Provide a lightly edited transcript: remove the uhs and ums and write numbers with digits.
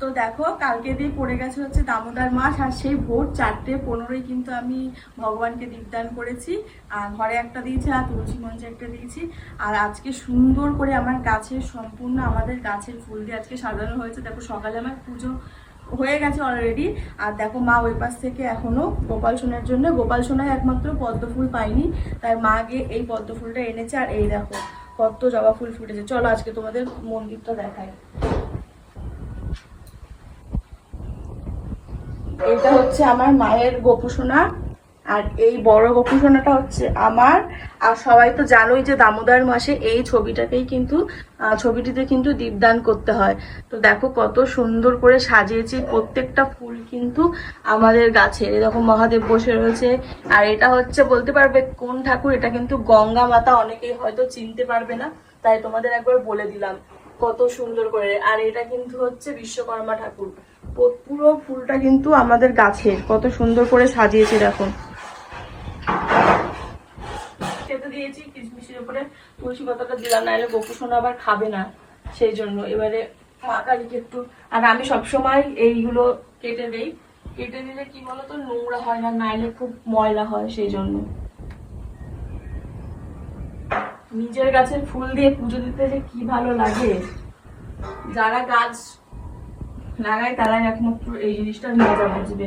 তো দেখো কালকে দিয়ে পড়ে গেছে হচ্ছে দামোদর মাস, আর সেই ভোর 4:15 কিন্তু আমি ভগবানকে দীপদান করেছি। আর ঘরে একটা দিয়েছি আর তুলসী মঞ্চে একটা দিয়েছি। আর আজকে সুন্দর করে আমার গাছের সম্পূর্ণ আমাদের গাছের ফুল দিয়ে আজকে সাজানো হয়েছে। দেখো সকালে আমার পুজো হয়ে গেছে অলরেডি। আর দেখো মা ওই পাশ থেকে এখনো গোপাল সোনার জন্য, গোপাল সোনায় একমাত্র পদ্ম ফুল পাইনি, তাই মা গিয়ে এই পদ্ম ফুলটা এনেছে। আর এই দেখো কত জবা ফুল ফুটেছে। চলো আজকে তোমাদের মন্দিরটা দেখাই। এটা হচ্ছে আমার মায়ের গোপুসোনা, আর এই বড় গোপুসোনাটা হচ্ছে আমার। আর সবাই তো জানোই যে দামোদর মাসে এই ছবিটাকেই কিন্তু ছবিটিতে কিন্তু দীপদান করতে হয়। তো দেখো কত সুন্দর করে সাজিয়েছি, প্রত্যেকটা ফুল কিন্তু আমাদের গাছের। এরকম মহাদেব বসে রয়েছে। আর এটা হচ্ছে বলতে পারবে কোন ঠাকুর, এটা কিন্তু গঙ্গা মাতা, অনেকেই হয়তো চিনতে পারবে না, তাই তোমাদের একবার বলে দিলাম কত সুন্দর করে। আর এটা কিন্তু হচ্ছে বিশ্বকর্মা ঠাকুর। পুরো ফুলটা কিন্তু আমাদের গাছের, কত সুন্দর করে সাজিয়েছে দেখো। খেতে দিয়েছি, কিশমিশের উপরে তুলসী পাতাটা দিলাম, নাহলে গোপু সোনা আবার খাবে না, সেই জন্য এবারে মা কালীকে একটু। আর আমি সবসময় এইগুলো কেটে দেই, কেটে দিলে কি বলতো নোংরা হয় না, নাইলে খুব ময়লা হয়, সেই জন্য। নিজের গাছের ফুল দিয়ে পুজো দিতে যে কি ভালো লাগে, যারা গাছ লাগায় তারাই একমাত্র এই জিনিসটার মজা বুঝবে।